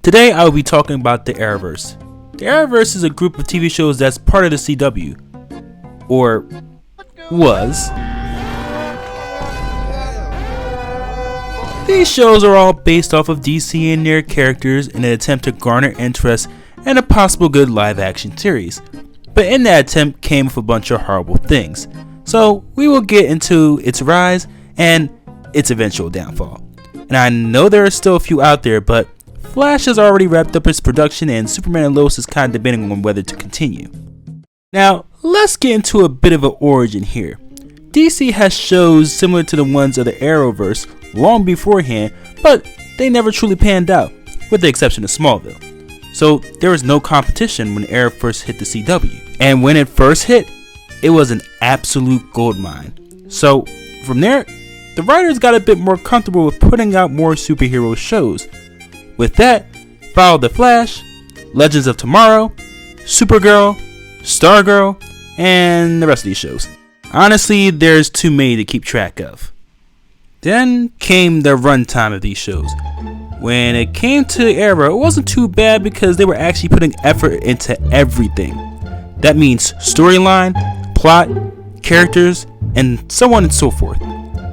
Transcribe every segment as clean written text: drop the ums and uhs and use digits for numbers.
Today I will be talking about the Arrowverse. The Arrowverse is a group of TV shows that's part of the CW. Or was. These shows are all based off of DC and their characters in an attempt to garner interest and a possible good live action series. But in that attempt came with a bunch of horrible things. So we will get into its rise and its eventual downfall. And I know there are still a few out there, but Flash has already wrapped up its production and Superman and Lois is kind of debating on whether to continue. Now, let's get into a bit of an origin here. DC has shows similar to the ones of the Arrowverse long beforehand, but they never truly panned out, with the exception of Smallville. So there was no competition when Arrow first hit the CW. And when it first hit, it was an absolute goldmine. So from there, the writers got a bit more comfortable with putting out more superhero shows. With that, followed The Flash, Legends of Tomorrow, Supergirl, Stargirl, and the rest of these shows. Honestly, there's too many to keep track of. Then came the runtime of these shows. When it came to Arrow, it wasn't too bad because they were actually putting effort into everything. That means storyline, plot, characters, and so on and so forth.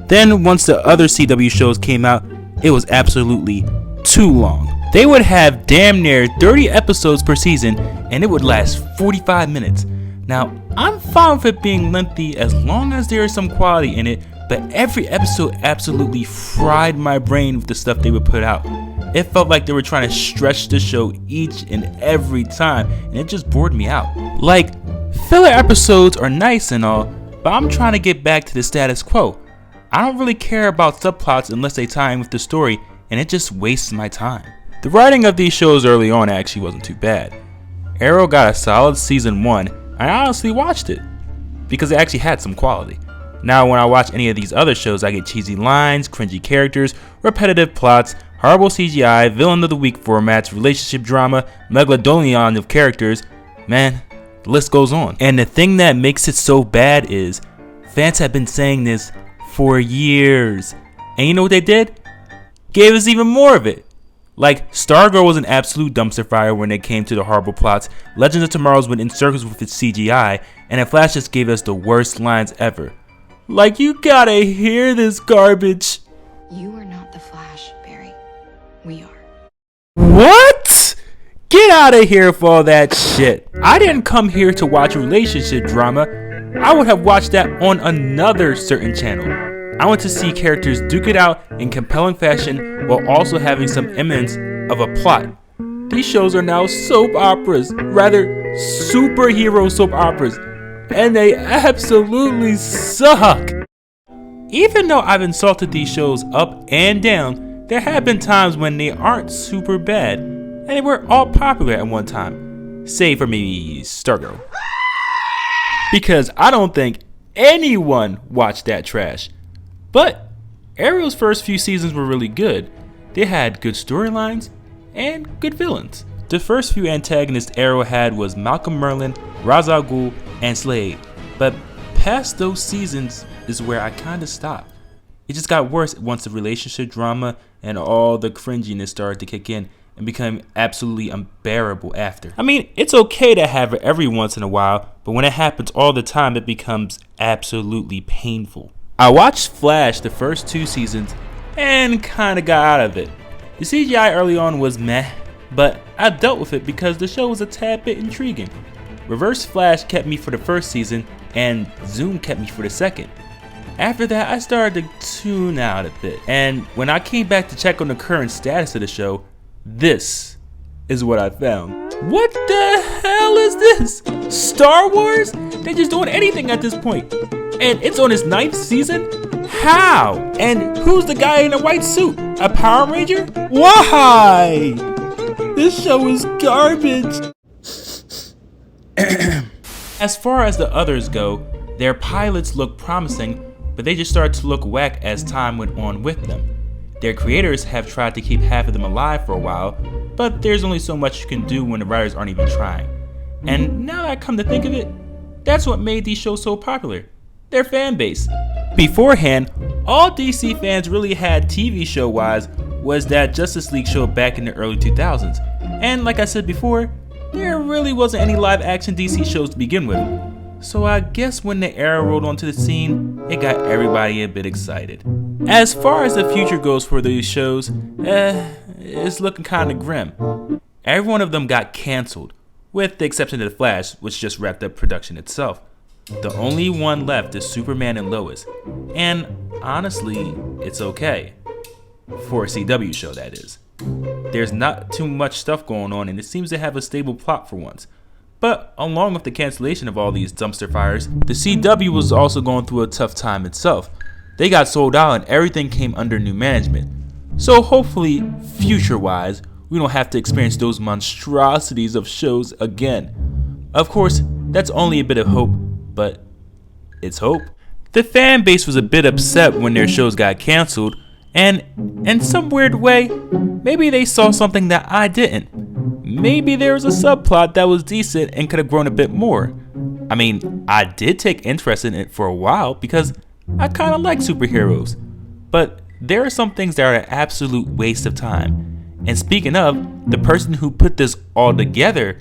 Then once the other CW shows came out, it was absolutely too long. They would have damn near 30 episodes per season and it would last 45 minutes. Now, I'm fine with it being lengthy as long as there is some quality in it, but every episode absolutely fried my brain with the stuff they would put out. It felt like they were trying to stretch the show each and every time, and it just bored me out. Like, filler episodes are nice and all, but I'm trying to get back to the status quo. I don't really care about subplots unless they tie in with the story, and it just wastes my time. The writing of these shows early on actually wasn't too bad. Arrow got a solid season 1, and I honestly watched it, because it actually had some quality. Now when I watch any of these other shows, I get cheesy lines, cringy characters, repetitive plots, horrible CGI, villain of the week formats, relationship drama, megalodonian of characters. Man, the list goes on. And the thing that makes it so bad is, fans have been saying this for years. And you know what they did? Gave us even more of it. Like, Stargirl was an absolute dumpster fire when it came to the horrible plots, Legends of Tomorrow went in circles with its CGI, and The Flash just gave us the worst lines ever. Like, you gotta hear this garbage. You are not the Flash, Barry. We are. What? Get out of here with all that shit. I didn't come here to watch relationship drama. I would have watched that on another certain channel. I want to see characters duke it out in compelling fashion while also having some eminence of a plot. These shows are now soap operas, rather superhero soap operas, and they absolutely suck. Even though I've insulted these shows up and down, there have been times when they aren't super bad, and they were all popular at one time, save for maybe Stargirl. Because I don't think anyone watched that trash. But Arrow's first few seasons were really good. They had good storylines and good villains. The first few antagonists Arrow had was Malcolm Merlyn, Ra's al Ghul, and Slade. But past those seasons is where I kinda stopped. It just got worse once the relationship drama and all the cringiness started to kick in and become absolutely unbearable after. I mean, it's okay to have it every once in a while, but when it happens all the time, it becomes absolutely painful. I watched Flash the first 2 seasons and kinda got out of it. The CGI early on was meh, but I dealt with it because the show was a tad bit intriguing. Reverse Flash kept me for the first season and Zoom kept me for the second. After that, I started to tune out a bit, and when I came back to check on the current status of the show, this is what I found. What the hell is this? Star Wars? They're just doing anything at this point. And it's on its 9th season? How? And who's the guy in the white suit? A Power Ranger? Why? This show is garbage. As far as the others go, their pilots look promising, but they just started to look whack as time went on with them. Their creators have tried to keep half of them alive for a while, but there's only so much you can do when the writers aren't even trying. And now that I come to think of it, that's what made these shows so popular. Their fan base. Beforehand, all DC fans really had TV show wise was that Justice League show back in the early 2000s, and like I said before, there really wasn't any live action DC shows to begin with. So I guess when the Arrow rolled onto the scene, it got everybody a bit excited. As far as the future goes for these shows, it's looking kinda grim. Every one of them got cancelled, with the exception of The Flash, which just wrapped up production itself. The only one left is Superman and Lois, and honestly, it's okay. For a CW show, that is. There's not too much stuff going on, and it seems to have a stable plot for once. But along with the cancellation of all these dumpster fires, the CW was also going through a tough time itself. They got sold out and everything came under new management. So hopefully, future-wise, we don't have to experience those monstrosities of shows again. Of course, that's only a bit of hope, but it's hope. The fan base was a bit upset when their shows got cancelled, and in some weird way, maybe they saw something that I didn't. Maybe there was a subplot that was decent and could have grown a bit more. I mean, I did take interest in it for a while because I kind of like superheroes. But there are some things that are an absolute waste of time. And speaking of, the person who put this all together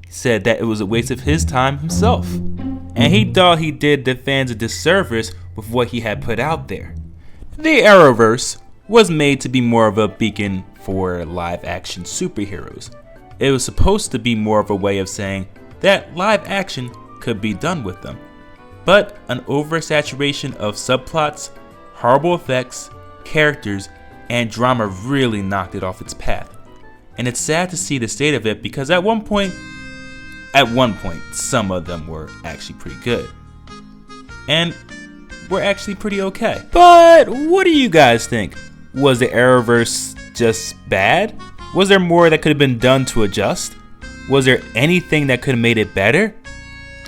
said that it was a waste of his time himself. And he thought he did the fans a disservice with what he had put out there. The Arrowverse was made to be more of a beacon for live action superheroes. It was supposed to be more of a way of saying that live action could be done with them. But an oversaturation of subplots, horrible effects, characters, and drama really knocked it off its path. And it's sad to see the state of it because at one point, some of them were actually pretty good. And were actually pretty okay. But what do you guys think? Was the Arrowverse just bad? Was there more that could have been done to adjust? Was there anything that could have made it better?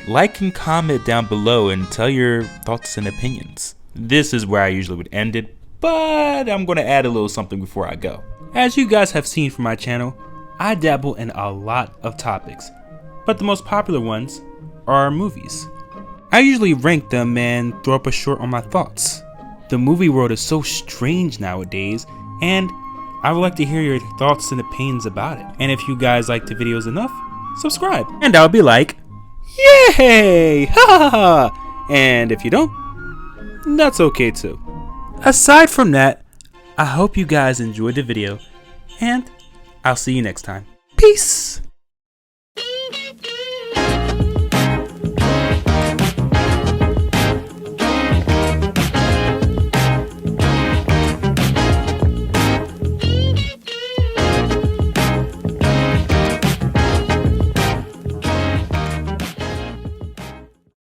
Like and comment down below and tell your thoughts and opinions. This is where I usually would end it, but I'm going to add a little something before I go. As you guys have seen from my channel, I dabble in a lot of topics, but the most popular ones are movies. I usually rank them and throw up a short on my thoughts. The movie world is so strange nowadays, and I would like to hear your thoughts and opinions about it. And if you guys like the videos enough, subscribe. And I'll be like, yay! Ha ha ha! And if you don't, that's okay too. Aside from that, I hope you guys enjoyed the video, and I'll see you next time. Peace!